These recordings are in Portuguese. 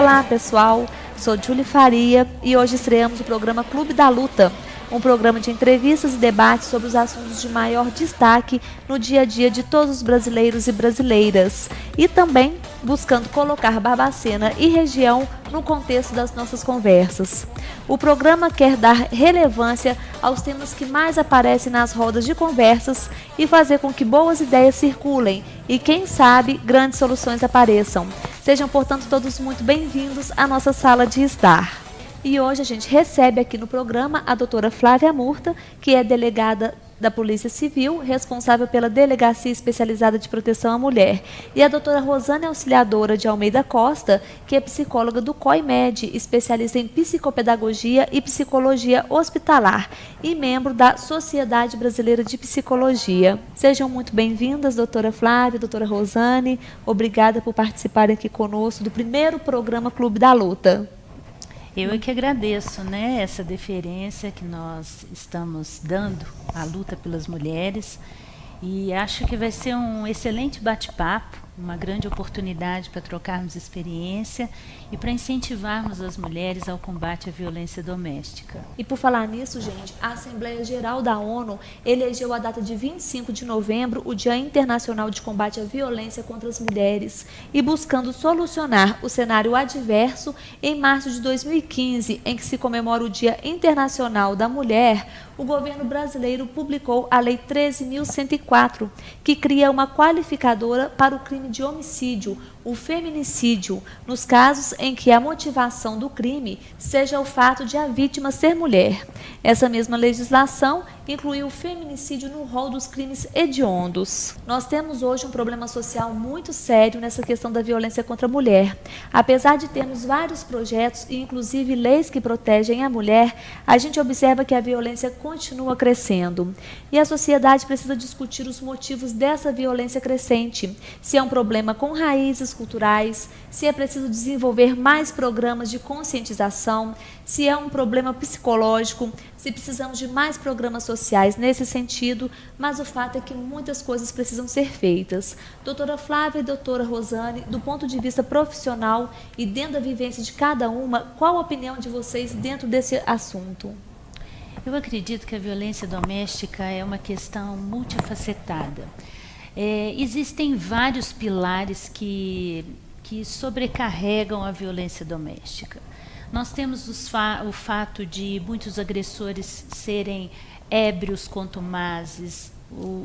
Olá pessoal, sou Julie Faria e hoje estreamos o programa Clube da Luta, um programa de entrevistas e debates sobre os assuntos de maior destaque no dia a dia de todos os brasileiros e brasileiras, e também buscando colocar Barbacena e região no contexto das nossas conversas. O programa quer dar relevância aos temas que mais aparecem nas rodas de conversas e fazer com que boas ideias circulem e, quem sabe, grandes soluções apareçam. Sejam, portanto, todos muito bem-vindos à nossa sala de estar. E hoje a gente recebe aqui no programa a doutora Flávia Murta, que é delegada da Polícia Civil, responsável pela Delegacia Especializada de Proteção à Mulher, e a doutora Rosane Auxiliadora de Almeida Costa, que é psicóloga do COIMED, especialista em psicopedagogia e psicologia hospitalar, e membro da Sociedade Brasileira de Psicologia. Sejam muito bem-vindas, doutora Flávia, doutora Rosane. Obrigada por participarem aqui conosco do primeiro programa Clube da Luta. Eu é que agradeço, né, essa deferência que nós estamos dando à luta pelas mulheres, e acho que vai ser um excelente bate-papo, uma grande oportunidade para trocarmos experiência e para incentivarmos as mulheres ao combate à violência doméstica. E por falar nisso, gente, a Assembleia Geral da ONU elegeu a data de 25 de novembro o Dia Internacional de Combate à Violência contra as Mulheres, e buscando solucionar o cenário adverso, em março de 2015, em que se comemora o Dia Internacional da Mulher, o governo brasileiro publicou a Lei 13.104, que cria uma qualificadora para o crime de homicídio, o feminicídio, nos casos em que a motivação do crime seja o fato de a vítima ser mulher. Essa mesma legislação incluiu o feminicídio no rol dos crimes hediondos. Nós temos hoje um problema social muito sério nessa questão da violência contra a mulher. Apesar de termos vários projetos e inclusive leis que protegem a mulher, a gente observa que a violência continua crescendo. E a sociedade precisa discutir os motivos dessa violência crescente, se é um problema com raízes culturais, se é preciso desenvolver mais programas de conscientização, se é um problema psicológico, se precisamos de mais programas sociais nesse sentido, mas o fato é que muitas coisas precisam ser feitas. Doutora Flávia e doutora Rosane, do ponto de vista profissional e dentro da vivência de cada uma, qual a opinião de vocês dentro desse assunto? Eu acredito que a violência doméstica é uma questão multifacetada. Existem vários pilares que sobrecarregam a violência doméstica. Nós temos o fato de muitos agressores serem ébrios contumazes,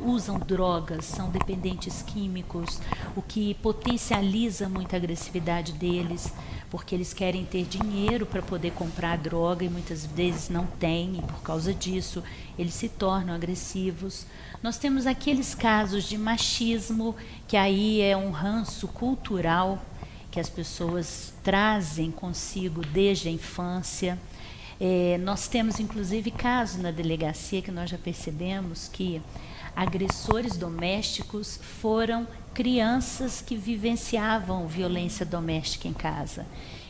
usam drogas, são dependentes químicos, o que potencializa muito a agressividade deles, porque eles querem ter dinheiro para poder comprar droga e muitas vezes não têm, e por causa disso eles se tornam agressivos. Nós temos aqueles casos de machismo, que aí é um ranço cultural que as pessoas trazem consigo desde a infância. Nós temos inclusive casos na delegacia que nós já percebemos que agressores domésticos foram crianças que vivenciavam violência doméstica em casa.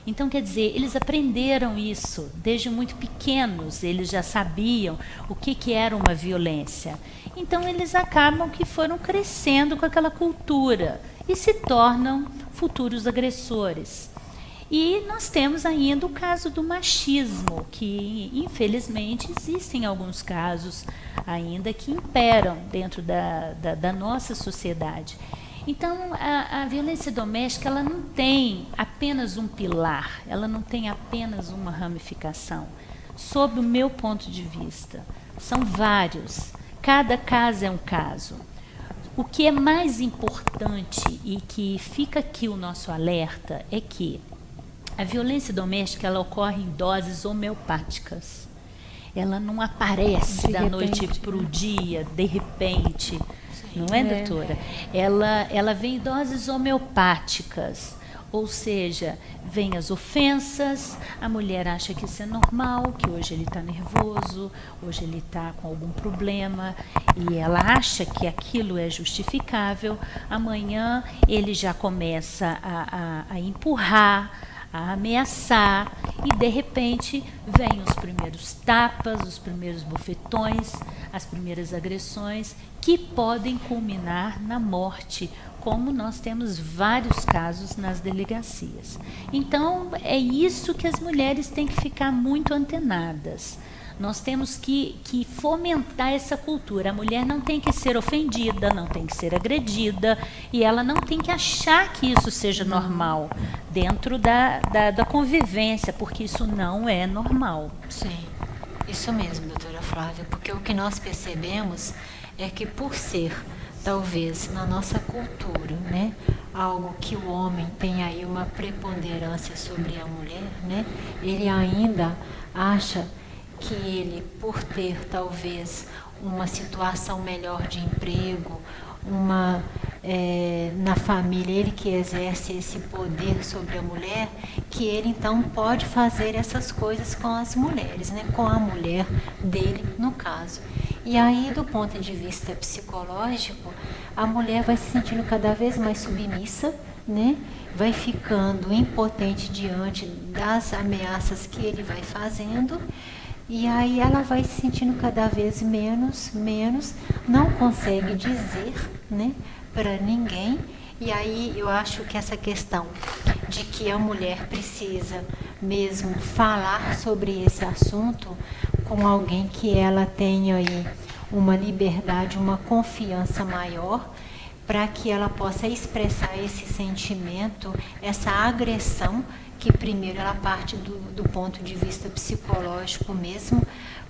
Então, quer dizer, eles aprenderam isso desde muito pequenos, eles já sabiam o que era uma violência. Então, eles acabam que foram crescendo com aquela cultura e se tornam futuros agressores. E nós temos ainda o caso do machismo, que infelizmente existem alguns casos ainda que imperam dentro da nossa sociedade. Então, a violência doméstica, ela não tem apenas um pilar, ela não tem apenas uma ramificação. Sob o meu ponto de vista, são vários, cada caso é um caso. O que é mais importante e que fica aqui o nosso alerta é que a violência doméstica, ela ocorre em doses homeopáticas. Ela não aparece da noite para o dia, de repente. Não é, doutora? Ela vem em doses homeopáticas, ou seja, vem as ofensas, a mulher acha que isso é normal, que hoje ele está nervoso, hoje ele está com algum problema, e ela acha que aquilo é justificável. Amanhã ele já começa a empurrar, a ameaçar, e de repente vêm os primeiros tapas, os primeiros bofetões, as primeiras agressões, que podem culminar na morte, como nós temos vários casos nas delegacias. Então, é isso que as mulheres têm que ficar muito antenadas. Nós temos que fomentar essa cultura. A mulher não tem que ser ofendida, não tem que ser agredida, e ela não tem que achar que isso seja normal dentro da convivência, porque isso não é normal. Sim, isso mesmo, doutora Flávia, porque o que nós percebemos é que, por ser, talvez, na nossa cultura, né, algo que o homem tem aí uma preponderância sobre a mulher, né, ele ainda acha que ele, por ter talvez uma situação melhor de emprego, na família, ele que exerce esse poder sobre a mulher, que ele então pode fazer essas coisas com as mulheres, né? Com a mulher dele, no caso. E aí, do ponto de vista psicológico, a mulher vai se sentindo cada vez mais submissa, né? Vai ficando impotente diante das ameaças que ele vai fazendo. E aí ela vai se sentindo cada vez menos, não consegue dizer, né, para ninguém. E aí eu acho que essa questão de que a mulher precisa mesmo falar sobre esse assunto com alguém que ela tenha aí uma liberdade, uma confiança maior, para que ela possa expressar esse sentimento, essa agressão, que primeiro ela parte do ponto de vista psicológico mesmo,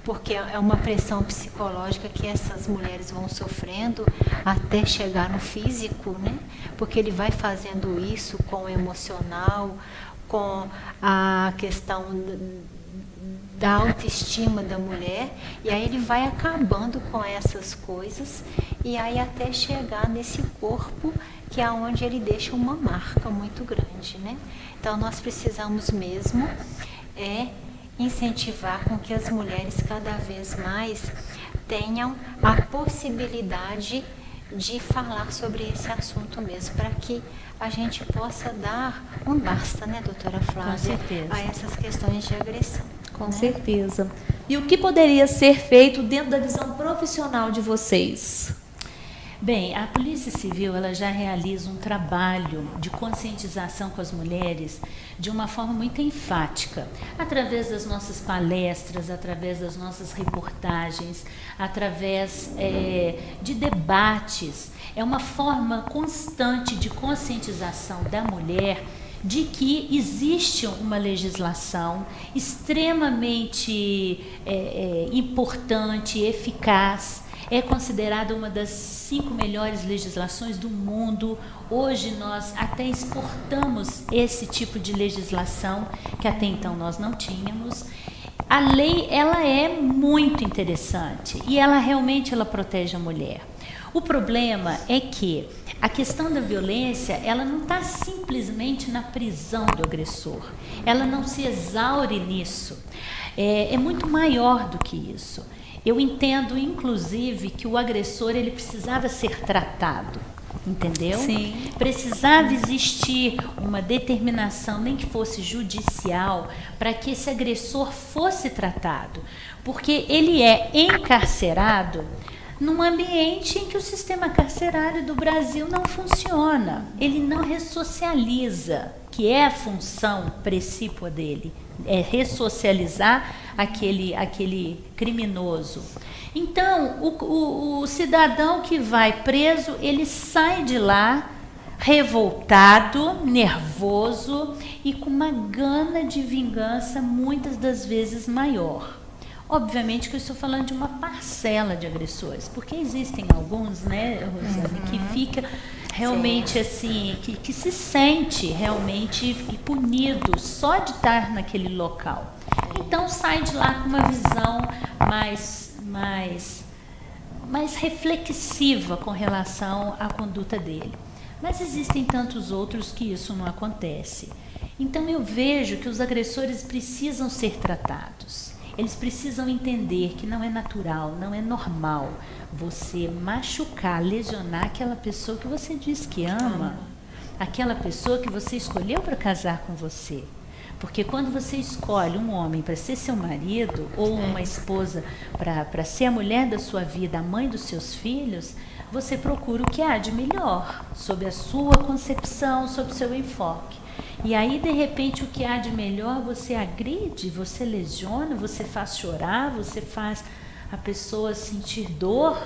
porque é uma pressão psicológica que essas mulheres vão sofrendo até chegar no físico, né? Porque ele vai fazendo isso com o emocional, com a questão da autoestima da mulher, e aí ele vai acabando com essas coisas, e aí até chegar nesse corpo que é onde ele deixa uma marca muito grande, né? Então nós precisamos mesmo incentivar com que as mulheres cada vez mais tenham a possibilidade de falar sobre esse assunto mesmo, para que a gente possa dar um basta, né, doutora Flávia, a essas questões de agressão. Com certeza. E o que poderia ser feito dentro da visão profissional de vocês? Bem, a Polícia Civil ela já realiza um trabalho de conscientização com as mulheres de uma forma muito enfática, através das nossas palestras, através das nossas reportagens, através de debates. É uma forma constante de conscientização da mulher de que existe uma legislação extremamente importante, eficaz. É considerada uma das 5 melhores legislações do mundo. Hoje nós até exportamos esse tipo de legislação que até então nós não tínhamos. A lei ela é muito interessante e ela realmente protege a mulher. O problema é que a questão da violência ela não está simplesmente na prisão do agressor. Ela não se exaure nisso. É muito maior do que isso. Eu entendo, inclusive, que o agressor ele precisava ser tratado, entendeu? Sim. Precisava existir uma determinação, nem que fosse judicial, para que esse agressor fosse tratado, porque ele é encarcerado num ambiente em que o sistema carcerário do Brasil não funciona, ele não ressocializa, que é a função precípua dele, é ressocializar aquele criminoso. Então, o cidadão que vai preso, ele sai de lá revoltado, nervoso e com uma gana de vingança muitas das vezes maior. Obviamente que eu estou falando de uma parcela de agressores, porque existem alguns, né, Rosane, que fica realmente assim, que se sente realmente punido só de estar naquele local. Então sai de lá com uma visão mais reflexiva com relação à conduta dele. Mas existem tantos outros que isso não acontece. Então eu vejo que os agressores precisam ser tratados. Eles precisam entender que não é natural, não é normal você machucar, lesionar aquela pessoa que você diz que ama, aquela pessoa que você escolheu para casar com você. Porque quando você escolhe um homem para ser seu marido, ou uma esposa para ser a mulher da sua vida, a mãe dos seus filhos, você procura o que há de melhor, sob a sua concepção, sob o seu enfoque. E aí, de repente, o que há de melhor você agride, você lesiona, você faz chorar, você faz a pessoa sentir dor.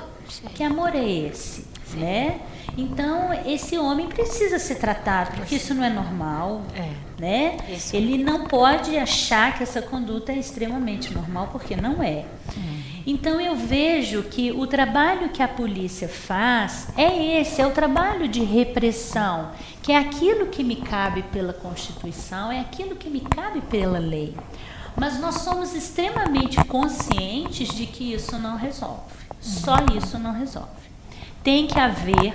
Que amor é esse? Né? Então, esse homem precisa ser tratado, porque isso não é normal. Né? Ele não pode achar que essa conduta é extremamente normal, porque não é. Então, eu vejo que o trabalho que a polícia faz é esse, é o trabalho de repressão, que é aquilo que me cabe pela Constituição, é aquilo que me cabe pela lei. Mas nós somos extremamente conscientes de que isso não resolve. Só isso não resolve. Tem que haver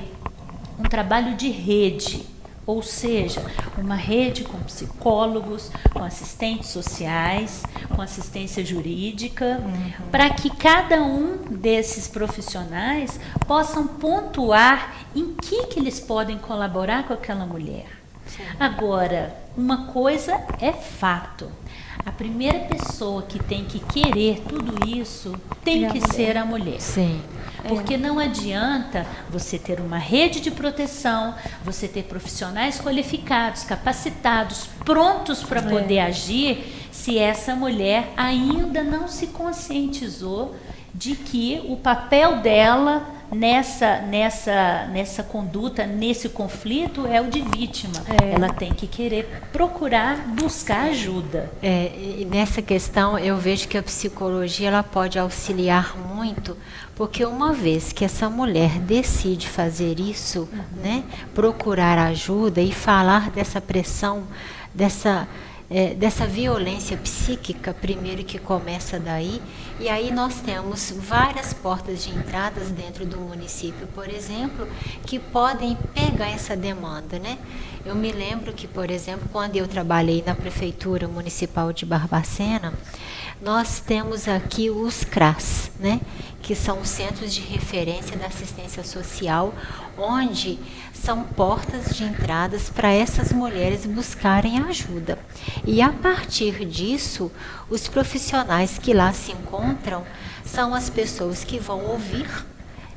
um trabalho de rede, ou seja, uma rede com psicólogos, com assistentes sociais, com assistência jurídica, para que cada um desses profissionais possam pontuar em que eles podem colaborar com aquela mulher. Agora, uma coisa é fato. A primeira pessoa que tem que querer tudo isso tem que ser a mulher. Sim. Porque não adianta você ter uma rede de proteção, você ter profissionais qualificados, capacitados, prontos para poder agir, se essa mulher ainda não se conscientizou de que o papel dela nessa conduta, nesse conflito, é o de vítima. Ela tem que querer procurar, buscar ajuda. E nessa questão, eu vejo que a psicologia ela pode auxiliar muito, porque uma vez que essa mulher decide fazer isso, né, procurar ajuda e falar dessa pressão, dessa violência psíquica, primeiro que começa daí, e aí nós temos várias portas de entradas dentro do município, por exemplo, que podem pegar essa demanda, né? Eu me lembro que, por exemplo, quando eu trabalhei na Prefeitura Municipal de Barbacena, nós temos aqui os CRAS, né? Que são os Centros de Referência da Assistência Social, onde são portas de entradas para essas mulheres buscarem ajuda. E a partir disso, os profissionais que lá se encontram são as pessoas que vão ouvir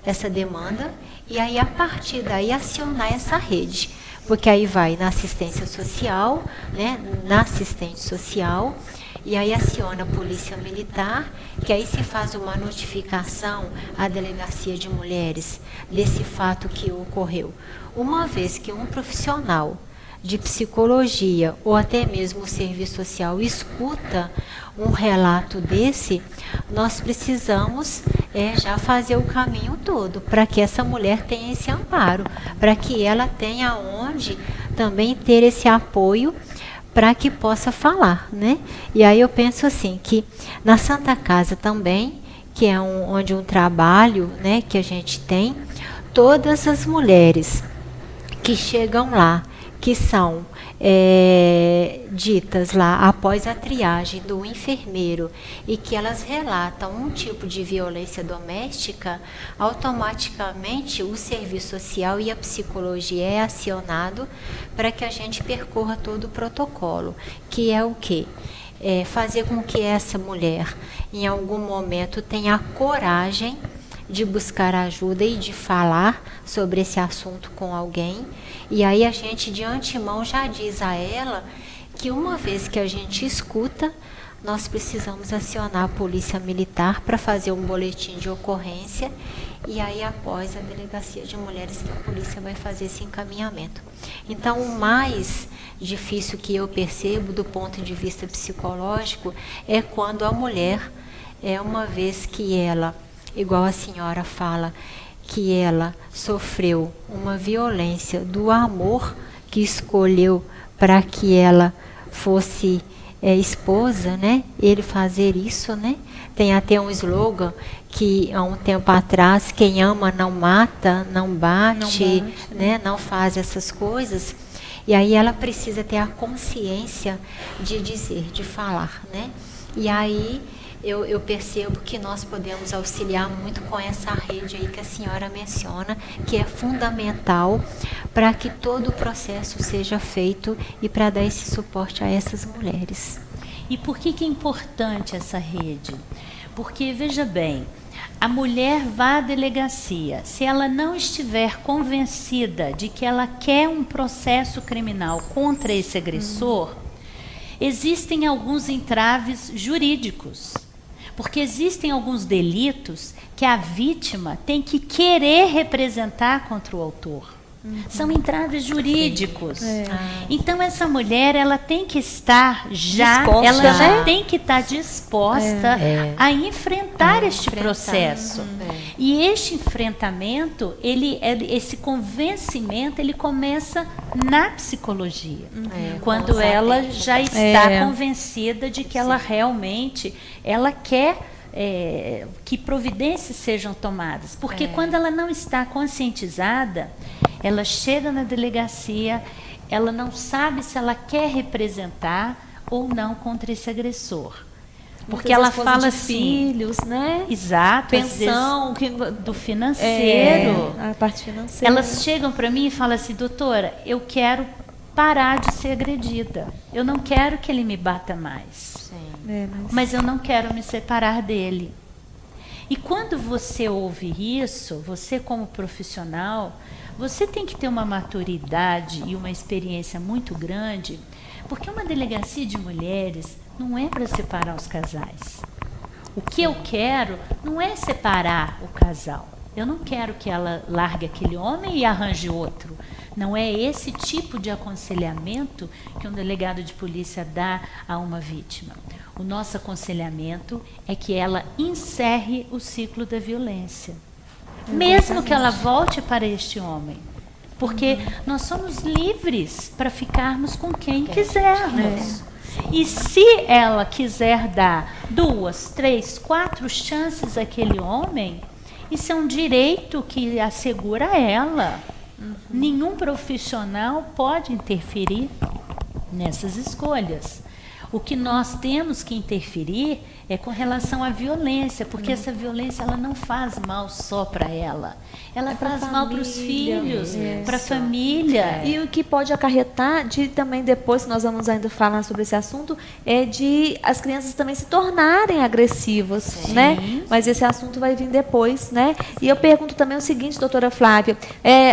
essa demanda e aí a partir daí acionar essa rede. Porque aí vai na assistência social, né, na assistente social, e aí aciona a polícia militar, que aí se faz uma notificação à delegacia de mulheres desse fato que ocorreu. Uma vez que um profissional de psicologia ou até mesmo o serviço social escuta um relato desse, nós precisamos já fazer o caminho todo para que essa mulher tenha esse amparo, para que ela tenha onde também ter esse apoio para que possa falar, né? E aí eu penso assim, que na Santa Casa também, que é onde um trabalho, né, que a gente tem, todas as mulheres que chegam lá, que são ditas lá após a triagem do enfermeiro e que elas relatam um tipo de violência doméstica, automaticamente o serviço social e a psicologia é acionado para que a gente percorra todo o protocolo, que é o quê? Fazer com que essa mulher, em algum momento, tenha a coragem de buscar ajuda e de falar sobre esse assunto com alguém. E aí a gente de antemão já diz a ela que uma vez que a gente escuta, nós precisamos acionar a polícia militar para fazer um boletim de ocorrência e aí após a delegacia de mulheres que a polícia vai fazer esse encaminhamento. Então o mais difícil que eu percebo do ponto de vista psicológico é quando a mulher, uma vez que ela, igual a senhora fala, que ela sofreu uma violência do amor que escolheu para que ela fosse esposa, né? Ele fazer isso, né? Tem até um slogan que há um tempo atrás, quem ama não mata, não bate, né? Não faz essas coisas. E aí ela precisa ter a consciência de dizer, de falar, né? E aí eu percebo que nós podemos auxiliar muito com essa rede aí que a senhora menciona, que é fundamental para que todo o processo seja feito e para dar esse suporte a essas mulheres. E por que é importante essa rede? Porque, veja bem, a mulher vai à delegacia, se ela não estiver convencida de que ela quer um processo criminal contra esse agressor, existem alguns entraves jurídicos. Porque existem alguns delitos que a vítima tem que querer representar contra o autor. São entraves jurídicos. Então essa mulher, ela tem que estar já, disposta, ela já né? tem que estar disposta a enfrentar este processo. E este enfrentamento, esse convencimento, ele começa na psicologia. Quando ela já está convencida de que ela realmente, ela quer que providências sejam tomadas. Porque quando ela não está conscientizada, ela chega na delegacia, ela não sabe se ela quer representar ou não contra esse agressor. Porque ela fala assim, filhos, né? Exato, Pensão, do financeiro. A parte financeira. Elas chegam para mim e falam assim, doutora, eu quero parar de ser agredida. Eu não quero que ele me bata mais. Mas eu não quero me separar dele. E quando você ouve isso, você como profissional, você tem que ter uma maturidade e uma experiência muito grande, porque uma delegacia de mulheres não é para separar os casais. O que eu quero não é separar o casal. Eu não quero que ela largue aquele homem e arranje outro. Não é esse tipo de aconselhamento que um delegado de polícia dá a uma vítima. O nosso aconselhamento é que ela encerre o ciclo da violência. Mesmo que ela volte para este homem. Porque nós somos livres para ficarmos com quem quisermos. E se ela quiser dar 2, 3, 4 chances àquele homem, isso é um direito que assegura a ela. Nenhum profissional pode interferir nessas escolhas. O que nós temos que interferir é com relação à violência, porque essa violência ela não faz mal só para ela. Ela faz mal para os filhos, para a família. E o que pode acarretar de também depois, nós vamos ainda falar sobre esse assunto, é de as crianças também se tornarem agressivas, né? Mas esse assunto vai vir depois, né? E eu pergunto também o seguinte, doutora Flávia,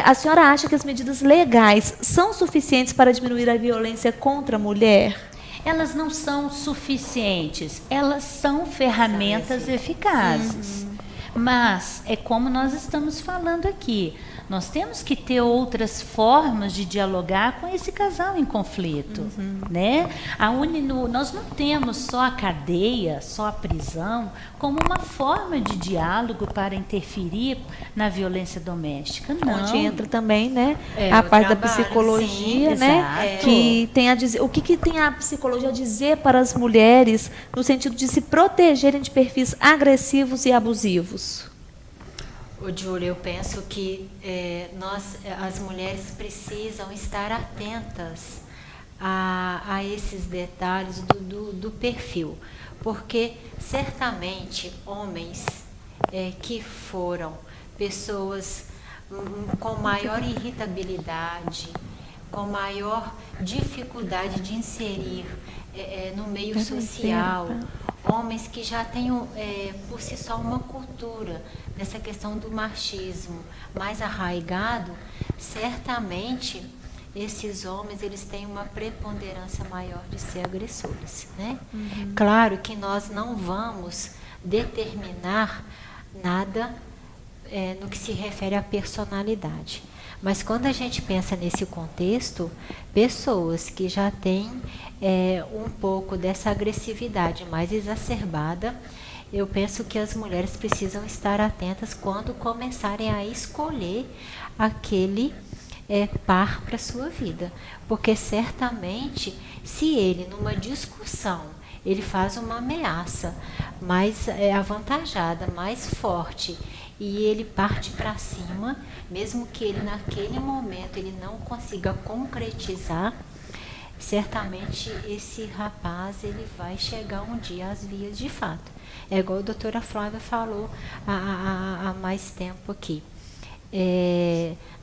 a senhora acha que as medidas legais são suficientes para diminuir a violência contra a mulher? Elas não são suficientes, elas são ferramentas eficazes. Mas é como nós estamos falando aqui, nós temos que ter outras formas de dialogar com esse casal em conflito, né? Nós não temos só a cadeia, só a prisão, como uma forma de diálogo para interferir na violência doméstica, não. Onde entra também, né, a parte da psicologia, né, que tem a dizer, o que tem a psicologia a dizer para as mulheres no sentido de se protegerem de perfis agressivos e abusivos? Ô, Júlia, eu penso que as mulheres precisam estar atentas a esses detalhes do perfil, porque certamente homens que foram pessoas com maior irritabilidade, com maior dificuldade de inserir no meio social, homens que já têm por si só uma cultura dessa questão do machismo mais arraigado, certamente esses homens eles têm uma preponderância maior de ser agressores, né? Claro que nós não vamos determinar nada no que se refere à personalidade. Mas quando a gente pensa nesse contexto, pessoas que já têm um pouco dessa agressividade mais exacerbada, eu penso que as mulheres precisam estar atentas quando começarem a escolher aquele par para a sua vida. Porque certamente, se ele, numa discussão, ele faz uma ameaça mais avantajada, mais forte, e ele parte para cima, mesmo que ele naquele momento ele não consiga concretizar, certamente esse rapaz ele vai chegar um dia às vias de fato. É igual a doutora Flávia falou há mais tempo aqui.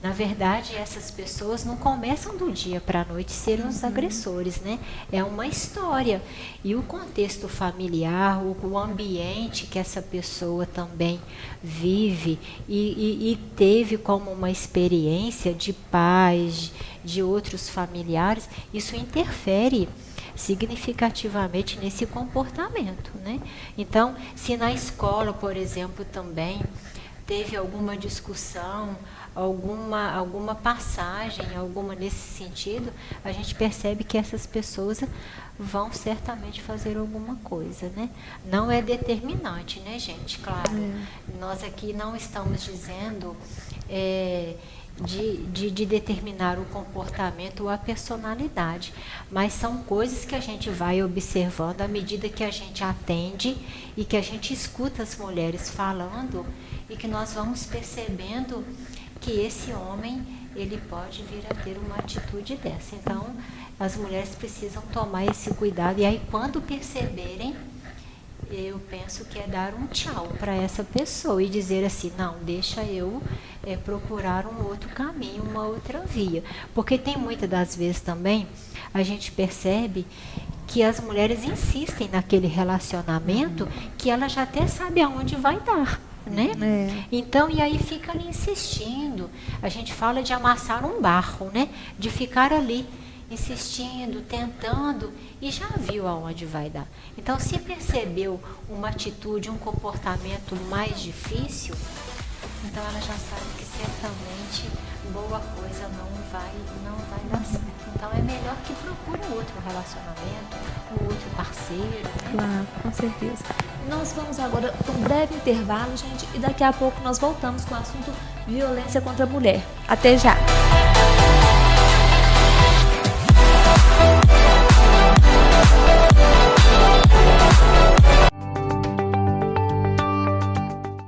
Na verdade, essas pessoas não começam do dia para a noite serem os agressores, né? É uma história. E o contexto familiar, o ambiente que essa pessoa também vive e teve como uma experiência de pais, de outros familiares, isso interfere significativamente nesse comportamento, né? Então, se na escola, por exemplo, também teve alguma discussão, alguma passagem, alguma nesse sentido, a gente percebe que essas pessoas vão certamente fazer alguma coisa, né? Não é determinante, né, gente? Claro, nós aqui não estamos dizendo de determinar o comportamento ou a personalidade, mas são coisas que a gente vai observando à medida que a gente atende e que a gente escuta as mulheres falando e que nós vamos percebendo que esse homem, ele pode vir a ter uma atitude dessa. Então, as mulheres precisam tomar esse cuidado e aí quando perceberem, eu penso que é dar um tchau para essa pessoa e dizer assim, não, deixa eu procurar um outro caminho, uma outra via. Porque tem muitas das vezes também, a gente percebe que as mulheres insistem naquele relacionamento que ela já até sabe aonde vai dar, né? Então, e aí fica ali insistindo. A gente fala de amassar um barro, né? De ficar ali insistindo, tentando e já viu aonde vai dar. Então, se percebeu uma atitude, um comportamento mais difícil, então ela já sabe que certamente boa coisa não vai dar certo. Então, é melhor que procure um outro relacionamento, um outro parceiro, né? Claro, com certeza. Nós vamos agora para um breve intervalo, gente, e daqui a pouco nós voltamos com o assunto violência contra a mulher. Até já!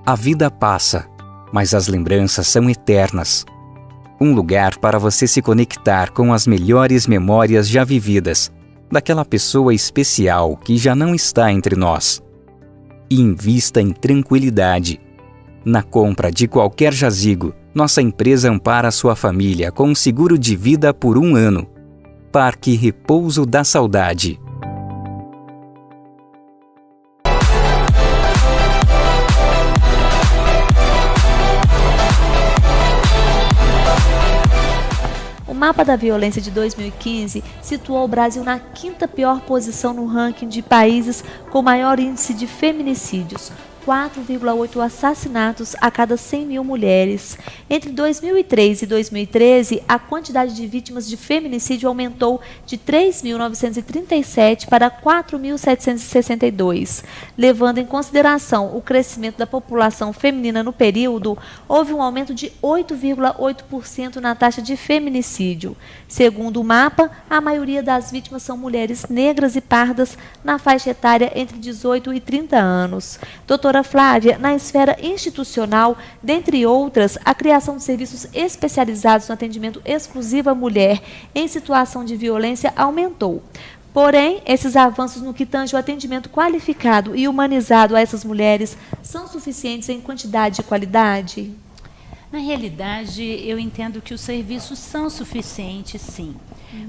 A vida passa, mas as lembranças são eternas. Um lugar para você se conectar com as melhores memórias já vividas, daquela pessoa especial que já não está entre nós. E invista em tranquilidade. Na compra de qualquer jazigo, nossa empresa ampara sua família com um seguro de vida por 1 ano. Parque Repouso da Saudade. O mapa da violência de 2015 situou o Brasil na 5ª pior posição no ranking de países com maior índice de feminicídios, 4,8 assassinatos a cada 100 mil mulheres. Entre 2003 e 2013, a quantidade de vítimas de feminicídio aumentou de 3.937 para 4.762. Levando em consideração o crescimento da população feminina no período, houve um aumento de 8,8% na taxa de feminicídio. Segundo o mapa, a maioria das vítimas são mulheres negras e pardas na faixa etária entre 18 e 30 anos. Doutora Flávia, na esfera institucional, dentre outras, a criação de serviços especializados no atendimento exclusivo à mulher em situação de violência aumentou. Porém, esses avanços no que tange o atendimento qualificado e humanizado a essas mulheres são suficientes em quantidade e qualidade? Na realidade, eu entendo que os serviços são suficientes, sim.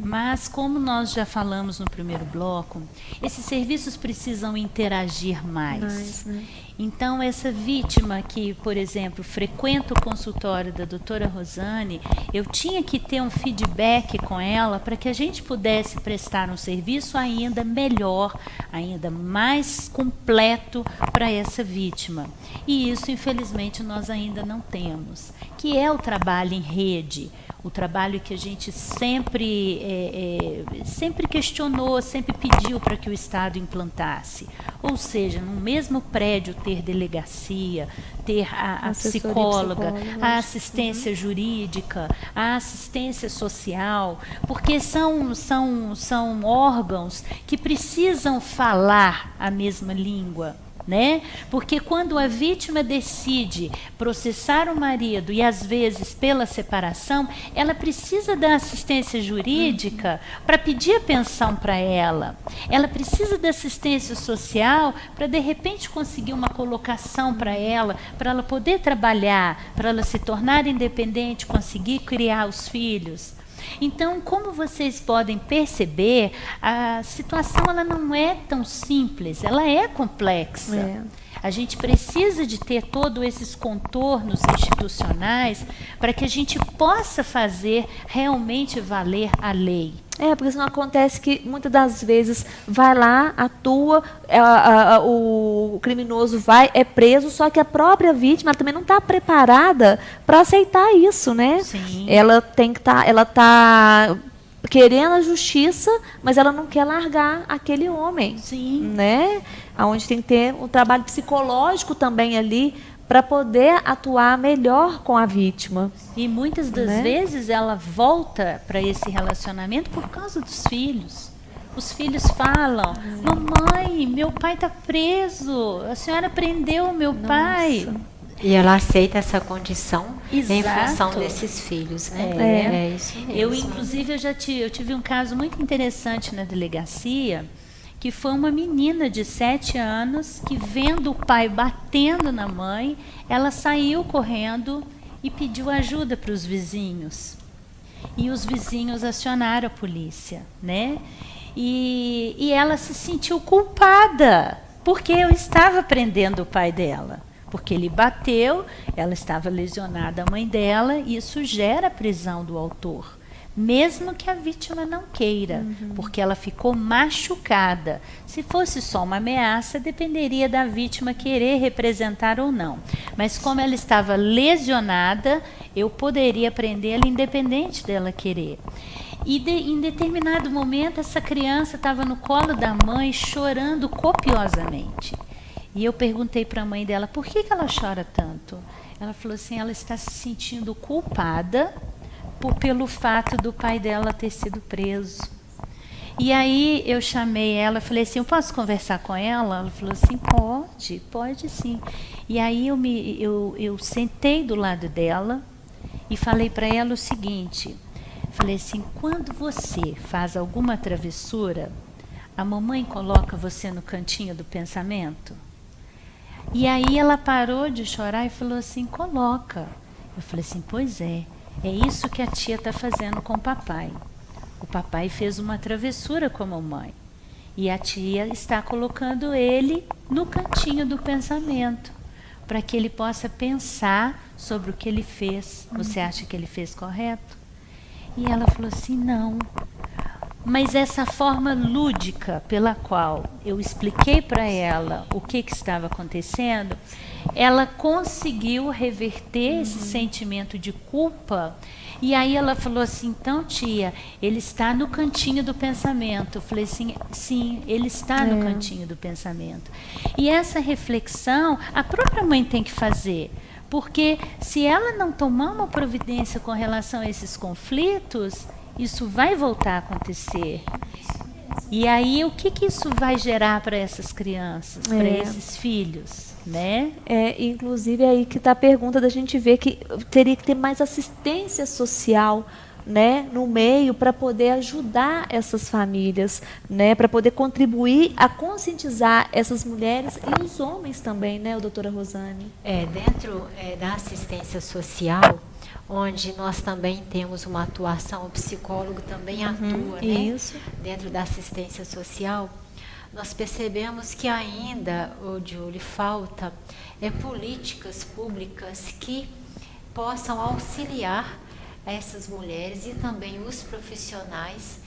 Mas, como nós já falamos no primeiro bloco, esses serviços precisam interagir mais. Né? Então, essa vítima que, por exemplo, frequenta o consultório da doutora Rosane, eu tinha que ter um feedback com ela para que a gente pudesse prestar um serviço ainda melhor, ainda mais completo para essa vítima. E isso, infelizmente, nós ainda não temos, que é o trabalho em rede. O trabalho que a gente sempre questionou, sempre pediu para que o Estado implantasse. Ou seja, no mesmo prédio ter delegacia, ter a psicóloga, a assistência jurídica, a assistência social, porque são órgãos que precisam falar a mesma língua. né? Porque quando a vítima decide processar o marido e às vezes pela separação, ela precisa da assistência jurídica para pedir a pensão para ela. Ela precisa da assistência social para de repente conseguir uma colocação para ela poder trabalhar, para ela se tornar independente, conseguir criar os filhos. Então, como vocês podem perceber, a situação ela não é tão simples, ela é complexa. A gente precisa de ter todos esses contornos institucionais para que a gente possa fazer realmente valer a lei. Porque senão acontece que muitas das vezes vai lá, atua, o criminoso é preso, só que a própria vítima também não está preparada para aceitar isso, né? Sim. Ela está querendo a justiça, mas ela não quer largar aquele homem. Sim. Né? Onde tem que ter um trabalho psicológico também ali, para poder atuar melhor com a vítima. E muitas das vezes ela volta para esse relacionamento por causa dos filhos. Os filhos falam: mamãe, meu pai está preso, a senhora prendeu o meu pai. E ela aceita essa condição Exato. em função desses filhos, né? É isso mesmo. Eu, inclusive, eu tive um caso muito interessante na delegacia, que foi uma menina de 7 anos que, vendo o pai batendo na mãe, ela saiu correndo e pediu ajuda para os vizinhos. E os vizinhos acionaram a polícia, né? E ela se sentiu culpada, porque eu estava prendendo o pai dela. Porque ele bateu, ela estava lesionada, a mãe dela, e isso gera a prisão do autor. Mesmo que a vítima não queira, porque ela ficou machucada. Se fosse só uma ameaça, dependeria da vítima querer representar ou não. Mas como ela estava lesionada, eu poderia prendê-la independente dela querer. E em determinado momento, essa criança estava no colo da mãe, chorando copiosamente. E eu perguntei para a mãe dela: por que ela chora tanto? Ela falou assim: ela está se sentindo culpada pelo fato do pai dela ter sido preso. E aí eu chamei ela, falei assim: eu posso conversar com ela? Ela falou assim: pode sim. E aí eu sentei do lado dela e falei para ela o seguinte, falei assim: quando você faz alguma travessura, a mamãe coloca você no cantinho do pensamento? E aí ela parou de chorar e falou assim: coloca. Eu falei assim: pois é isso que a tia está fazendo com o papai. O papai fez uma travessura com a mamãe. E a tia está colocando ele no cantinho do pensamento, para que ele possa pensar sobre o que ele fez. Você acha que ele fez correto? E ela falou assim: não. Mas essa forma lúdica pela qual eu expliquei para ela o que estava acontecendo, ela conseguiu reverter esse sentimento de culpa. E aí ela falou assim: então, tia, ele está no cantinho do pensamento. Eu falei assim: sim, ele está no cantinho do pensamento. E essa reflexão a própria mãe tem que fazer. Porque se ela não tomar uma providência com relação a esses conflitos, isso vai voltar a acontecer. E aí o que isso vai gerar para essas crianças, para esses filhos, né? Inclusive é aí que está a pergunta da gente ver que teria que ter mais assistência social, né, no meio, para poder ajudar essas famílias, né, para poder contribuir a conscientizar essas mulheres e os homens também, né, doutora Rosane? Dentro da assistência social, onde nós também temos uma atuação, o psicólogo também atua, né? Isso. Dentro da assistência social, nós percebemos que ainda, Julie, falta políticas públicas que possam auxiliar essas mulheres e também os profissionais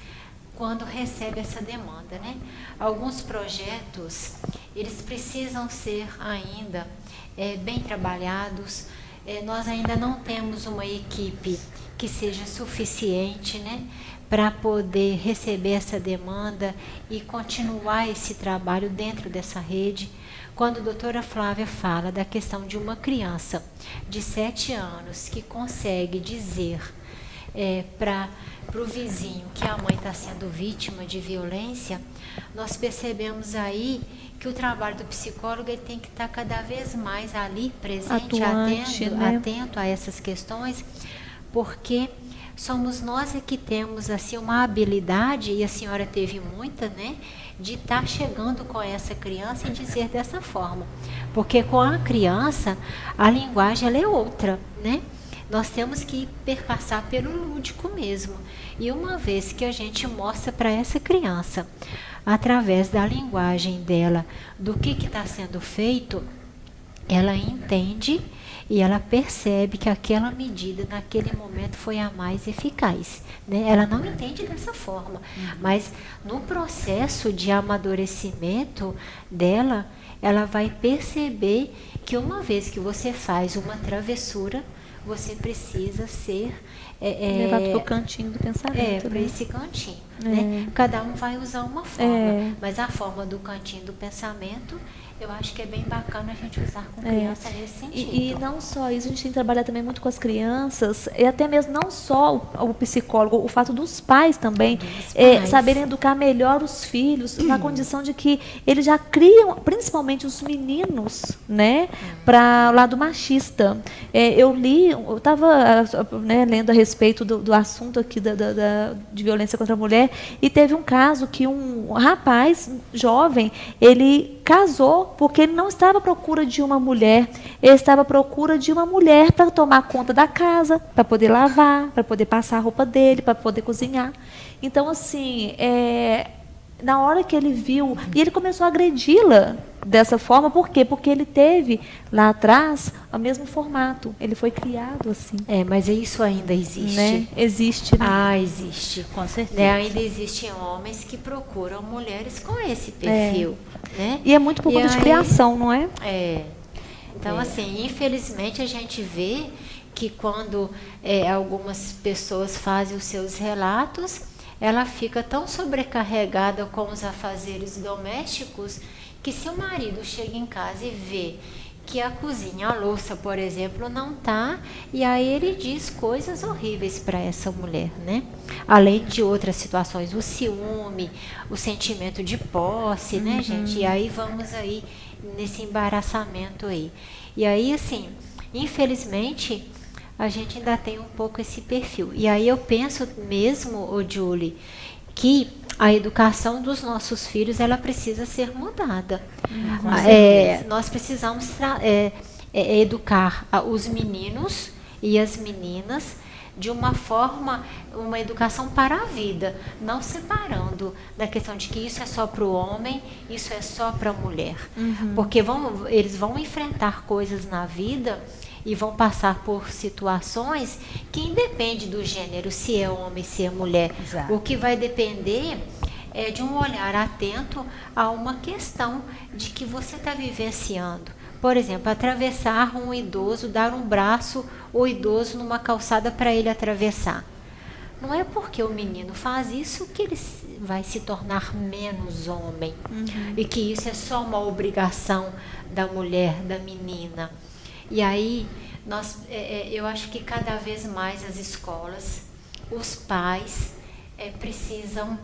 quando recebem essa demanda, né? Alguns projetos, eles precisam ser ainda bem trabalhados. Nós ainda não temos uma equipe que seja suficiente, né, para poder receber essa demanda e continuar esse trabalho dentro dessa rede. Quando a doutora Flávia fala da questão de uma criança de 7 anos que consegue dizer para o vizinho que a mãe está sendo vítima de violência, nós percebemos aí que o trabalho do psicólogo ele tem que estar cada vez mais ali, presente, Atuante, né? atento a essas questões, porque somos nós que temos assim uma habilidade, e a senhora teve muita, né, de estar chegando com essa criança e dizer dessa forma. Porque com a criança, a linguagem ela é outra, né? Nós temos que perpassar pelo lúdico mesmo. E uma vez que a gente mostra para essa criança, através da linguagem dela, do que está sendo feito, ela entende e ela percebe que aquela medida naquele momento foi a mais eficaz, né? Ela não entende dessa forma, mas no processo de amadurecimento dela, ela vai perceber que uma vez que você faz uma travessura, você precisa ser levado para o cantinho do pensamento. para né? esse cantinho, né? Cada um vai usar uma forma, mas a forma do cantinho do pensamento, eu acho que é bem bacana a gente usar com criança nesse sentido. E não só isso, a gente tem que trabalhar também muito com as crianças, e até mesmo não só o psicólogo, o fato dos pais também saberem educar melhor os filhos, na condição de que eles já criam, principalmente os meninos, né, para o lado machista. Eu estava lendo a respeito do assunto aqui de violência contra a mulher, e teve um caso que um rapaz jovem, ele casou porque ele não estava à procura de uma mulher, ele estava à procura de uma mulher para tomar conta da casa, para poder lavar, para poder passar a roupa dele, para poder cozinhar. Então, assim, na hora que ele viu, e ele começou a agredi-la dessa forma, por quê? Porque ele teve lá atrás o mesmo formato, ele foi criado assim. Mas isso ainda existe. Né? Existe, né? Existe. Com certeza. Né? Ainda existem homens que procuram mulheres com esse perfil. Né? E é muito por conta de criação, não é? Então, assim, infelizmente a gente vê que quando algumas pessoas fazem os seus relatos, ela fica tão sobrecarregada com os afazeres domésticos que se o marido chega em casa e vê que a cozinha, a louça, por exemplo, não tá, e aí ele diz coisas horríveis para essa mulher, né? Além de outras situações, o ciúme, o sentimento de posse, né, gente? E aí vamos aí nesse embaraçamento aí. E aí, assim, infelizmente, a gente ainda tem um pouco esse perfil. E aí eu penso mesmo, Julie, que a educação dos nossos filhos, ela precisa ser mudada. Nós precisamos educar os meninos e as meninas de uma forma, uma educação para a vida, não separando da questão de que isso é só para o homem, isso é só para a mulher. Porque eles vão enfrentar coisas na vida e vão passar por situações que independe do gênero, se é homem, se é mulher. Exato. O que vai depender é de um olhar atento a uma questão de que você está vivenciando. Por exemplo, atravessar um idoso, dar um braço ao idoso numa calçada para ele atravessar. Não é porque o menino faz isso que ele vai se tornar menos homem. E que isso é só uma obrigação da mulher, da menina. E aí, eu acho que cada vez mais as escolas, os pais precisam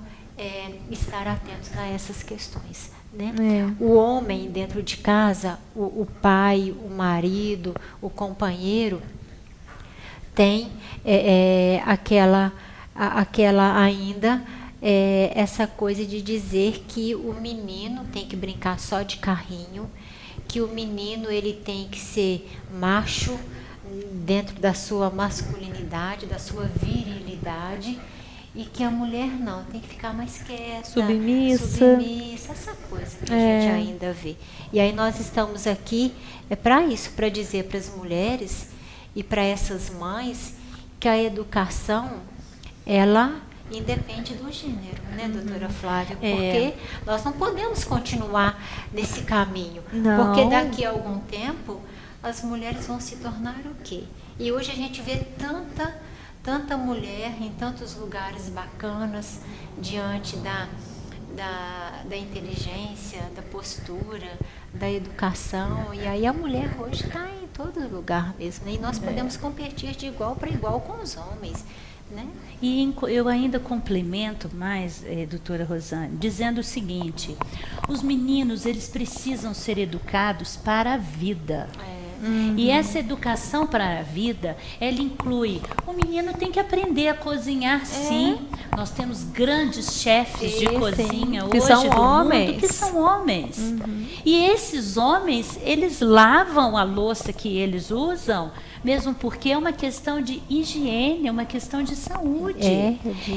estar atentos a essas questões. Né? O homem dentro de casa, o pai, o marido, o companheiro, tem aquela ainda essa coisa de dizer que o menino tem que brincar só de carrinho, que o menino ele tem que ser macho dentro da sua masculinidade, da sua virilidade, e que a mulher não, tem que ficar mais quieta, submissa, essa coisa que a gente ainda vê. E aí nós estamos aqui para isso, para dizer para as mulheres e para essas mães que a educação, ela independe do gênero, né, doutora Flávia? Porque nós não podemos continuar nesse caminho. Não. Porque daqui a algum tempo, as mulheres vão se tornar o quê? E hoje a gente vê tanta mulher em tantos lugares bacanas, diante da inteligência, da postura, da educação. E aí a mulher hoje está em todo lugar mesmo, né? E nós podemos competir de igual para igual com os homens. né? E eu ainda complemento mais, doutora Rosane, dizendo o seguinte: os meninos, eles precisam ser educados para a vida. E essa educação para a vida, ela inclui, o menino tem que aprender a cozinhar, sim. Nós temos grandes chefes de cozinha hoje são do homens. mundo que são homens. E esses homens, eles lavam a louça que eles usam, mesmo porque é uma questão de higiene, é uma questão de saúde.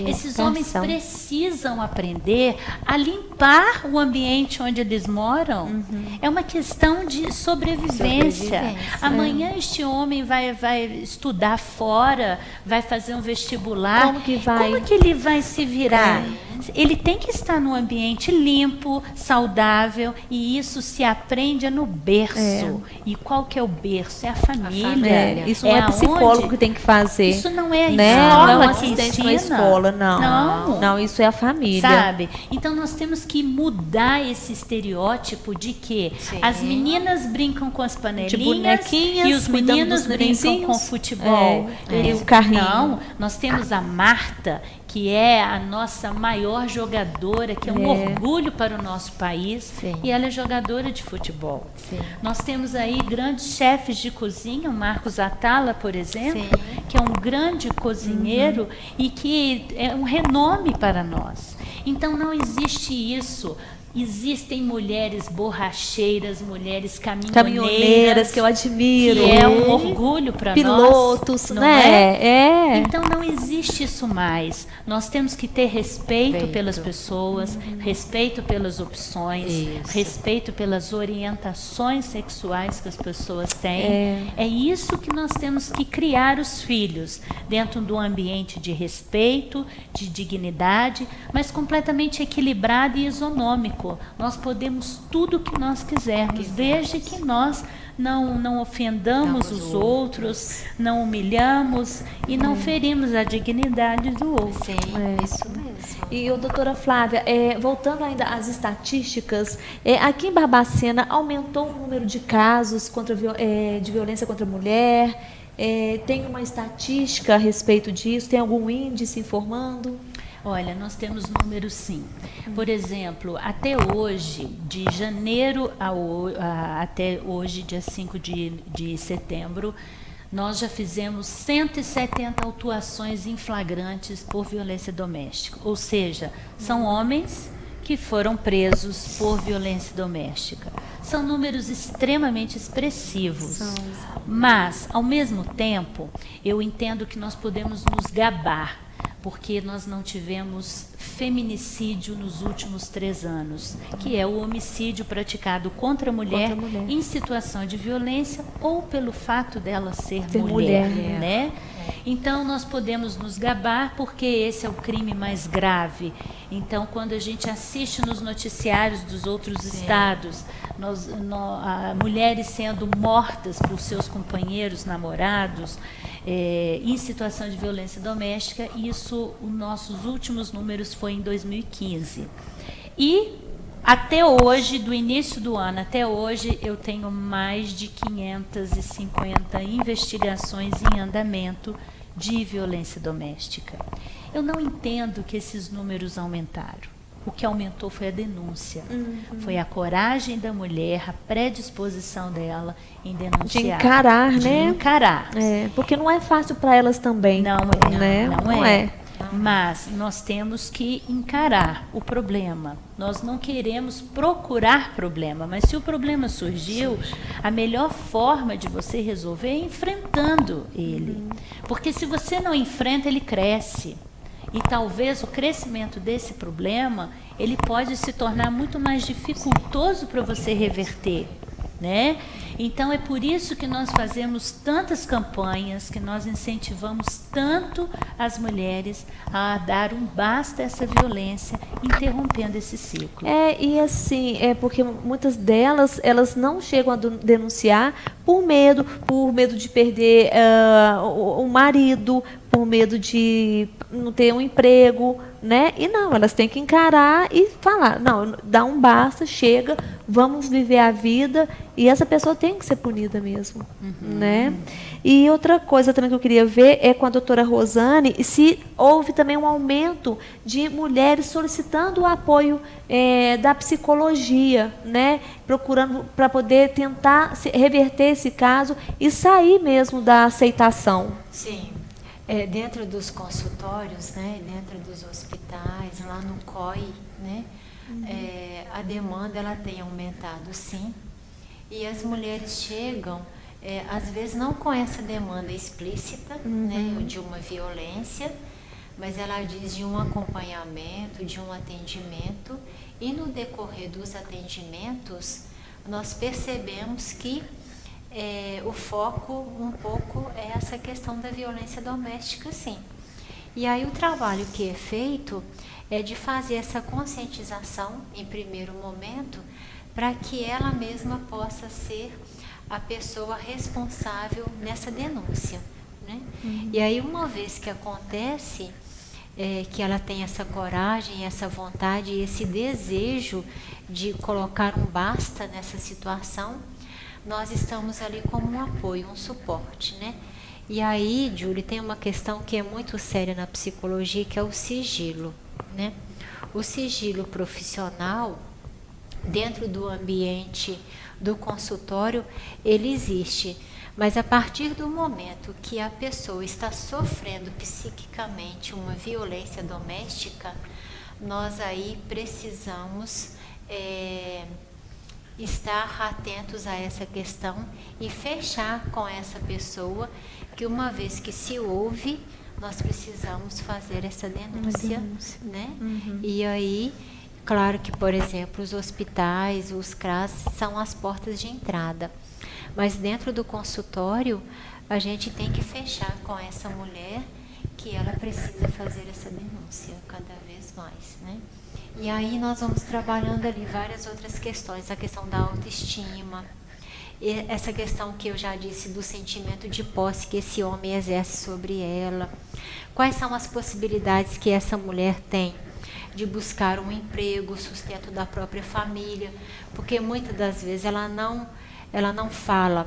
Esses homens precisam aprender a limpar o ambiente onde eles moram. É uma questão de sobrevivência. Amanhã este homem vai estudar fora, vai fazer um vestibular. Como que vai? Como que ele vai se virar? Ele tem que estar num ambiente limpo, saudável, e isso se aprende no berço. E qual que é o berço? É a família. Isso não é psicólogo que tem que fazer. Isso não é a né? escola Não é um que assistente ensina. na escola, não. Não. Não, isso é a família. Sabe? Então nós temos que mudar esse estereótipo de que as meninas brincam com as panelinhas e os meninos brincam com futebol. E o carrinho. Não, nós temos a Marta, que é a nossa maior jogadora, que é um orgulho para o nosso país, e ela é jogadora de futebol. Nós temos aí grandes chefes de cozinha, o Marcos Atala, por exemplo, que é um grande cozinheiro e que é um renome para nós. Então não existe isso. Existem mulheres borracheiras, mulheres caminhoneiras que eu admiro. Que é um orgulho para nós. Pilotos, não né? é? Então não existe isso mais. Nós temos que ter respeito pelas pessoas, respeito pelas opções, respeito pelas orientações sexuais que as pessoas têm. É isso que nós temos que criar os filhos, dentro de um ambiente de respeito, de dignidade, mas completamente equilibrado e isonômico. Nós podemos tudo o que nós quisermos, desde que nós não ofendamos os outros, não humilhamos e não ferimos a dignidade do outro. Isso mesmo. E, doutora Flávia, voltando ainda às estatísticas, aqui em Barbacena aumentou o número de casos de violência contra a mulher? Tem uma estatística a respeito disso? Tem algum índice informando? Olha, nós temos números sim. Por exemplo, até hoje, de janeiro até hoje, dia 5 de setembro, nós já fizemos 170 autuações em flagrantes por violência doméstica. Ou seja, são homens que foram presos por violência doméstica. São números extremamente expressivos. Mas, ao mesmo tempo, eu entendo que nós podemos nos gabar, porque nós não tivemos feminicídio nos últimos 3 anos, que é o homicídio praticado contra a mulher em situação de violência ou pelo fato dela ser mulher, né? Então, nós podemos nos gabar porque esse é o crime mais grave. Então, quando a gente assiste nos noticiários dos outros estados, mulheres sendo mortas por seus companheiros, namorados, em situação de violência doméstica, isso, os nossos últimos números foi em 2015. E até hoje, do início do ano até hoje, eu tenho mais de 550 investigações em andamento de violência doméstica. Eu não entendo que esses números aumentaram. O que aumentou foi a denúncia. Foi a coragem da mulher, a predisposição dela em denunciar. De encarar, né? De encarar. Porque não é fácil para elas também. Não é, né? não é. Mas nós temos que encarar o problema. Nós não queremos procurar problema, mas se o problema surgiu, a melhor forma de você resolver é enfrentando ele. Porque se você não enfrenta, ele cresce. E talvez o crescimento desse problema, ele pode se tornar muito mais dificultoso para você reverter, né? Então é por isso que nós fazemos tantas campanhas, que nós incentivamos tanto as mulheres a dar um basta a essa violência, interrompendo esse ciclo. E assim, porque muitas delas, elas não chegam a denunciar por medo de perder o marido, por medo de não ter um emprego, né? E não, elas têm que encarar e falar, não, dá um basta, chega, vamos viver a vida e essa pessoa tem que ser punida mesmo, né? E outra coisa também que eu queria ver é com a doutora Rosane se houve também um aumento de mulheres solicitando o apoio da psicologia, né? Procurando para poder tentar reverter esse caso e sair mesmo da aceitação. Sim. Dentro dos consultórios, né, dentro dos hospitais, lá no COI, né, a demanda ela tem aumentado, sim. E as mulheres chegam, às vezes não com essa demanda explícita, né, de uma violência, mas ela diz de um acompanhamento, de um atendimento, e no decorrer dos atendimentos, nós percebemos que o foco um pouco é essa questão da violência doméstica, sim. E aí o trabalho que é feito é de fazer essa conscientização em primeiro momento, para que ela mesma possa ser a pessoa responsável nessa denúncia, né? E aí uma vez que acontece, que ela tem essa coragem, essa vontade e esse desejo de colocar um basta nessa situação, nós estamos ali como um apoio, um suporte, né? E aí, Júlia, tem uma questão que é muito séria na psicologia, que é o sigilo, né? O sigilo profissional, dentro do ambiente do consultório, ele existe. Mas a partir do momento que a pessoa está sofrendo psiquicamente uma violência doméstica, nós aí precisamos estar atentos a essa questão e fechar com essa pessoa que uma vez que se ouve, nós precisamos fazer essa denúncia, né? E aí, claro que, por exemplo, os hospitais, os CRAS são as portas de entrada, mas dentro do consultório a gente tem que fechar com essa mulher que ela precisa fazer essa denúncia cada vez mais, né? E aí nós vamos trabalhando ali várias outras questões, a questão da autoestima, e essa questão que eu já disse do sentimento de posse que esse homem exerce sobre ela. Quais são as possibilidades que essa mulher tem de buscar um emprego, o sustento da própria família, porque muitas das vezes ela não fala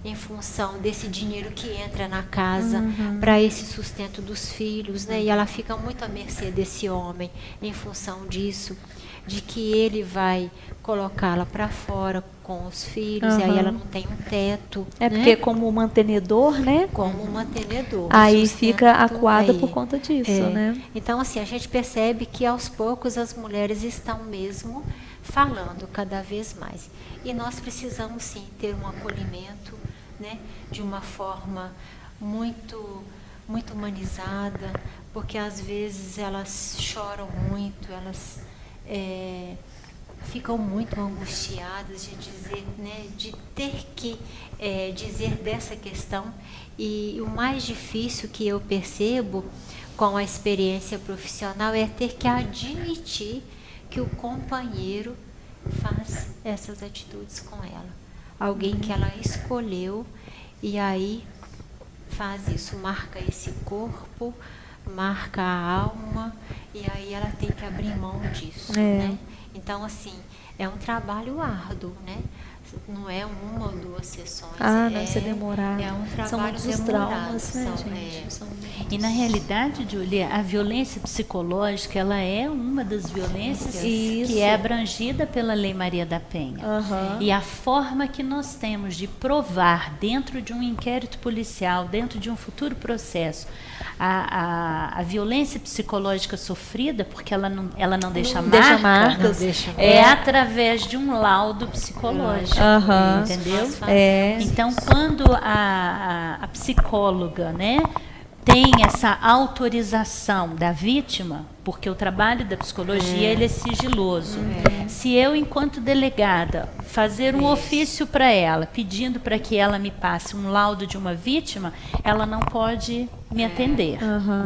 em função desse dinheiro que entra na casa para esse sustento dos filhos, né? E ela fica muito à mercê desse homem em função disso, de que ele vai colocá-la para fora com os filhos, e aí ela não tem um teto. Porque como mantenedor, né? Como mantenedor. Aí fica acuada por conta disso, né? Então, assim, a gente percebe que aos poucos as mulheres estão mesmo falando cada vez mais. E nós precisamos, sim, ter um acolhimento, né, de uma forma muito, muito humanizada, porque às vezes elas choram muito, elas ficam muito angustiadas de dizer, né, de ter que dizer dessa questão. E o mais difícil que eu percebo com a experiência profissional é ter que admitir que o companheiro faz essas atitudes com ela. Alguém que ela escolheu e aí faz isso, marca esse corpo, marca a alma, e aí ela tem que abrir mão disso, né? Então, assim, é um trabalho árduo, né? Não é uma ou duas sessões. Não, se demorar. É um trabalho são muitos demorado, traumas, né, gente? E na realidade, Júlia, a violência psicológica, ela é uma das violências que é abrangida pela Lei Maria da Penha. E a forma que nós temos de provar dentro de um inquérito policial, dentro de um futuro processo, a violência psicológica sofrida, porque ela não deixa marcas, através de um laudo psicológico. Entendeu? Então, quando a psicóloga, né, tem essa autorização da vítima, porque o trabalho da psicologia ele é sigiloso. Se eu, enquanto delegada, fazer um ofício para ela, pedindo para que ela me passe um laudo de uma vítima, ela não pode me atender,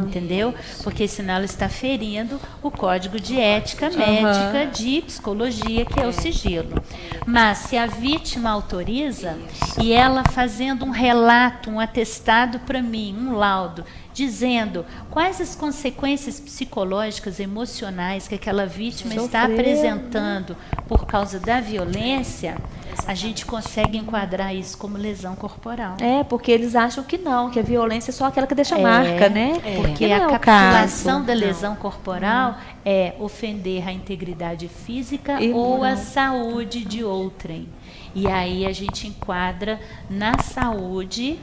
entendeu? Porque senão ela está ferindo o Código de Ética Médica de Psicologia, que é o sigilo. Mas se a vítima autoriza, e ela fazendo um relato, um atestado para mim, um laudo, dizendo quais as consequências psicológicas, emocionais que aquela vítima está Sofreu, apresentando por causa da violência, a gente consegue enquadrar isso como lesão corporal. Porque eles acham que não, que a violência é só aquela que deixa marca, né? Porque não a é o capitulação caso. da lesão corporal é ofender a integridade física E ou a moral. saúde de outrem. E aí a gente enquadra na saúde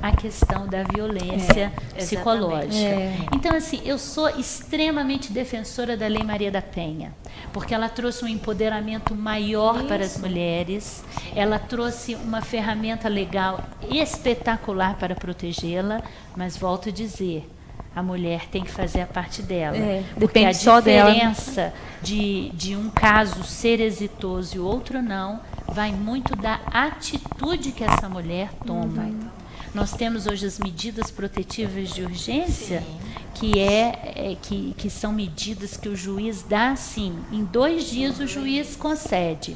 a questão da violência psicológica. Então, assim, eu sou extremamente defensora da Lei Maria da Penha, porque ela trouxe um empoderamento maior para as mulheres, ela trouxe uma ferramenta legal espetacular para protegê-la, mas volto a dizer, a mulher tem que fazer a parte dela. Porque depende a só dela. diferença de um caso ser exitoso e o outro não, vai muito da atitude que essa mulher toma. Nós temos hoje as medidas protetivas de urgência, que são medidas que o juiz dá, sim. Em 2 dias o juiz concede,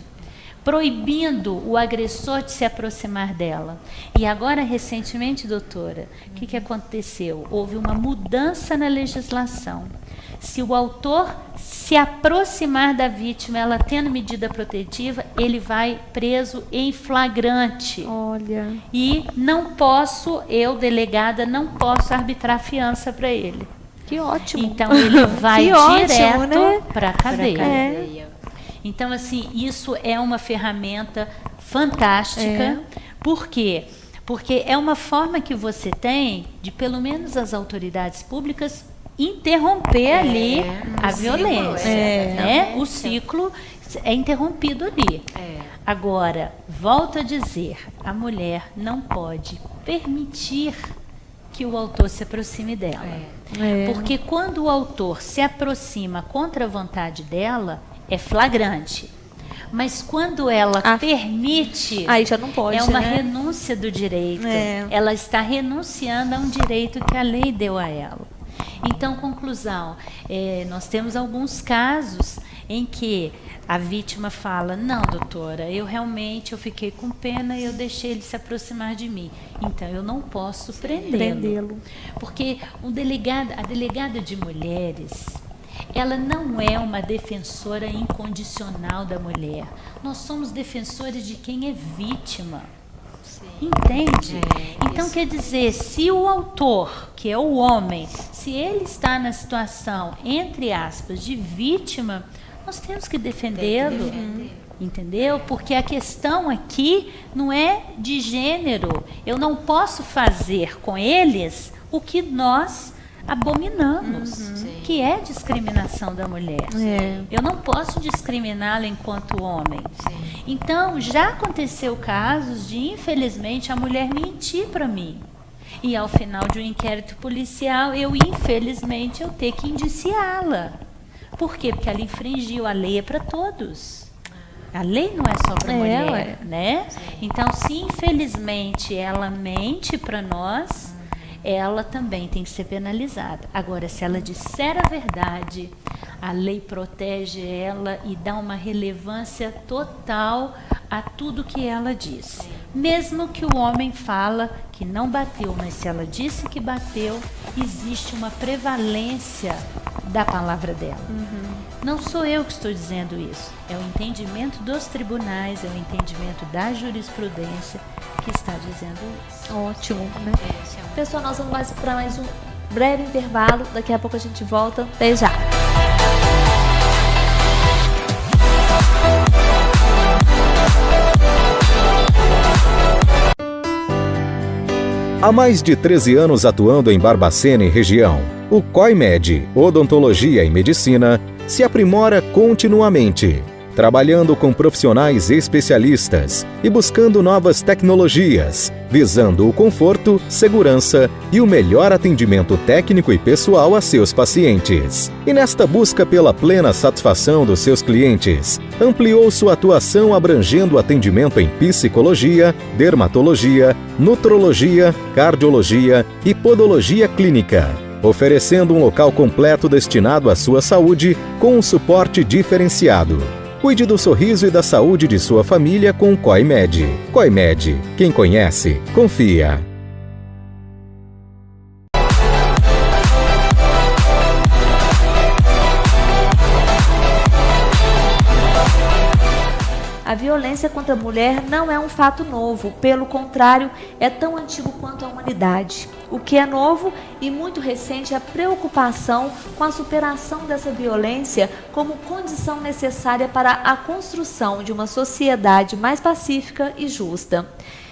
proibindo o agressor de se aproximar dela. E agora, recentemente, doutora, o que aconteceu? Houve uma mudança na legislação. Se o autor se aproximar da vítima, ela tendo medida protetiva, ele vai preso em flagrante. Olha. E não posso, eu, delegada, não posso arbitrar fiança para ele. Que ótimo. Então, ele vai Que ótimo, direto né? para a cadeia. Então, assim, isso é uma ferramenta fantástica. Por quê? Porque é uma forma que você tem de, pelo menos as autoridades públicas, interromper ali a violência. Né? O ciclo é interrompido ali. Agora, volto a dizer, a mulher não pode permitir que o autor se aproxime dela. Porque quando o autor se aproxima contra a vontade dela, é flagrante. Mas quando ela permite, aí já não pode, é uma né? renúncia do direito. Ela está renunciando a um direito que a lei deu a ela. Então, conclusão, nós temos alguns casos em que a vítima fala, não, doutora, eu fiquei com pena e eu deixei ele se aproximar de mim. Então, eu não posso prendê-lo. Porque a delegada de mulheres, ela não é uma defensora incondicional da mulher. Nós somos defensores de quem é vítima. Entende? Então, quer dizer, se o autor, que é o homem, se ele está na situação, entre aspas, de vítima, nós temos que defendê-lo. Entendeu? Porque a questão aqui não é de gênero. Eu não posso fazer com eles o que nós abominamos, que é discriminação da mulher. Eu não posso discriminá-la enquanto homem. Então, já aconteceu casos de, infelizmente, a mulher mentir para mim. E ao final de um inquérito policial, infelizmente, eu ter que indiciá-la. Por quê? Porque ela infringiu. A lei é para todos. A lei não é só para mulher, né? Então, se infelizmente ela mente para nós, ela também tem que ser penalizada. Agora, se ela disser a verdade, a lei protege ela e dá uma relevância total a tudo que ela diz. Mesmo que o homem fala que não bateu, mas se ela disse que bateu, existe uma prevalência da palavra dela. Não sou eu que estou dizendo isso. É o entendimento dos tribunais, é o entendimento da jurisprudência que está dizendo isso. Ótimo, né? Pessoal, nós vamos para mais um breve intervalo. Daqui a pouco a gente volta. Até já. Há mais de 13 anos atuando em Barbacena e região, o COIMED, Odontologia e Medicina, se aprimora continuamente, trabalhando com profissionais especialistas e buscando novas tecnologias, visando o conforto, segurança e o melhor atendimento técnico e pessoal a seus pacientes. E nesta busca pela plena satisfação dos seus clientes, ampliou sua atuação abrangendo atendimento em psicologia, dermatologia, nutrologia, cardiologia e podologia clínica, oferecendo um local completo destinado à sua saúde com um suporte diferenciado. Cuide do sorriso e da saúde de sua família com o COIMED. COIMED, quem conhece, confia. A violência contra a mulher não é um fato novo, pelo contrário, é tão antigo quanto a humanidade. O que é novo e muito recente é a preocupação com a superação dessa violência como condição necessária para a construção de uma sociedade mais pacífica e justa.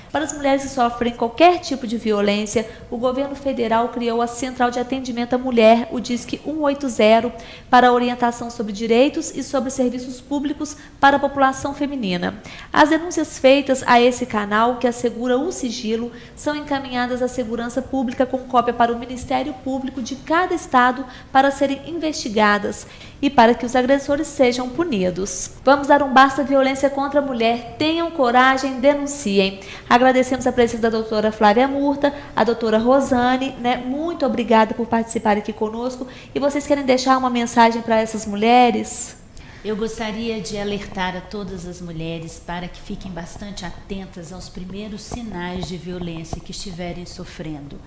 Para as mulheres que sofrem qualquer tipo de violência, o governo federal criou a Central de Atendimento à Mulher, o DISC 180, para orientação sobre direitos e sobre serviços públicos para a população feminina. As denúncias feitas a esse canal, que assegura o sigilo, são encaminhadas à Segurança Pública com cópia para o Ministério Público de cada estado para serem investigadas e para que os agressores sejam punidos. Vamos dar um basta à violência contra a mulher. Tenham coragem, denunciem. Agradecemos a presença da doutora Flávia Murta, a doutora Rosane, muito obrigada por participar aqui conosco. E vocês querem deixar uma mensagem para essas mulheres? Eu gostaria de alertar a todas as mulheres para que fiquem bastante atentas aos primeiros sinais de violência que estiverem sofrendo.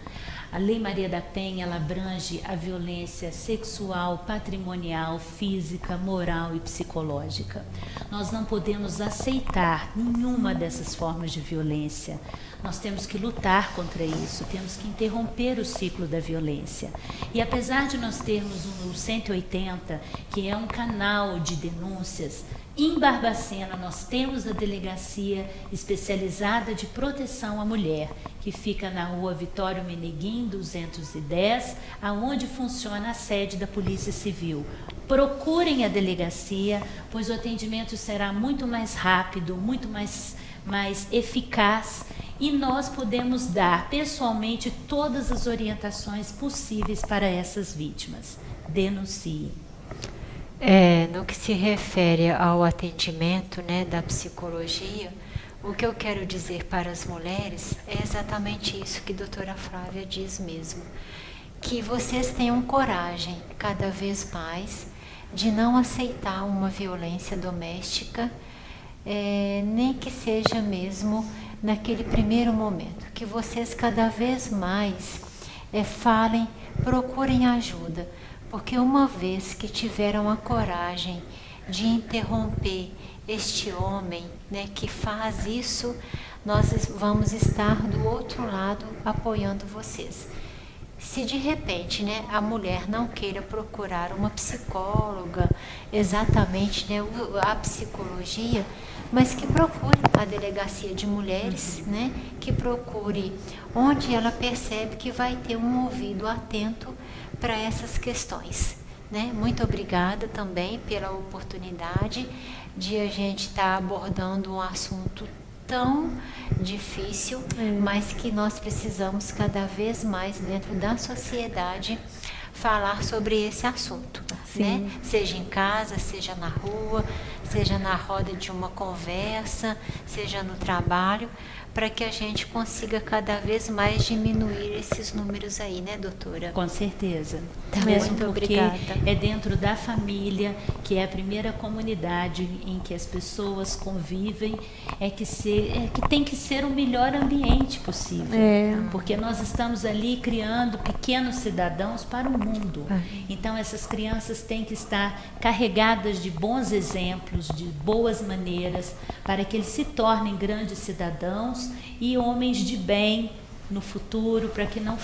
A Lei Maria da Penha, ela abrange a violência sexual, patrimonial, física, moral e psicológica. Nós não podemos aceitar nenhuma dessas formas de violência. Nós temos que lutar contra isso, temos que interromper o ciclo da violência. E apesar de nós termos o 180, que é um canal de denúncias, em Barbacena nós temos a Delegacia Especializada de Proteção à Mulher, que fica na rua Vitório Meneguim, 210, aonde funciona a sede da Polícia Civil. Procurem a delegacia, pois o atendimento será muito mais rápido, muito mais eficaz, e nós podemos dar pessoalmente todas as orientações possíveis para essas vítimas. Denuncie. No que se refere ao atendimento, da psicologia, o que eu quero dizer para as mulheres é exatamente isso que a doutora Flávia diz mesmo, que vocês tenham coragem cada vez mais de não aceitar uma violência doméstica, nem que seja mesmo naquele primeiro momento, que vocês cada vez mais falem, procurem ajuda, porque uma vez que tiveram a coragem de interromper este homem, que faz isso, nós vamos estar do outro lado apoiando vocês. Se de repente, a mulher não queira procurar uma psicóloga, exatamente, a psicologia, mas que procure a delegacia de mulheres, que procure onde ela percebe que vai ter um ouvido atento para essas questões. Muito obrigada também pela oportunidade de a gente estar abordando um assunto tão difícil, mas que nós precisamos cada vez mais dentro da sociedade falar sobre esse assunto, Seja em casa, seja na rua, seja na roda de uma conversa, seja no trabalho, para que a gente consiga cada vez mais diminuir esses números aí, doutora? Com certeza. Muito obrigada. É dentro da família, que é a primeira comunidade em que as pessoas convivem, que tem que ser o melhor ambiente possível. Porque nós estamos ali criando pequenos cidadãos para o mundo. Então essas crianças têm que estar carregadas de bons exemplos, de boas maneiras, para que eles se tornem grandes cidadãos e homens de bem no futuro, para que não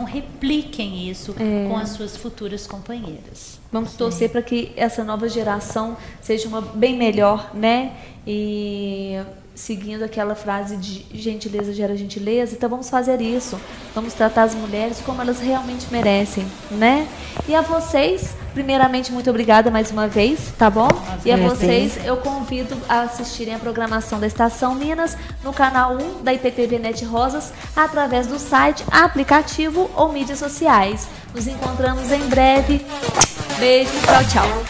repliquem isso com as suas futuras companheiras. Vamos torcer para que essa nova geração seja uma bem melhor, E seguindo aquela frase de gentileza gera gentileza, então vamos fazer isso. Vamos tratar as mulheres como elas realmente merecem, E a vocês, primeiramente, muito obrigada mais uma vez, tá bom? E a vocês, eu convido a assistirem a programação da Estação Minas no canal 1 da IPTV Net Rosas, através do site, aplicativo ou mídias sociais. Nos encontramos em breve. Beijo, tchau, tchau.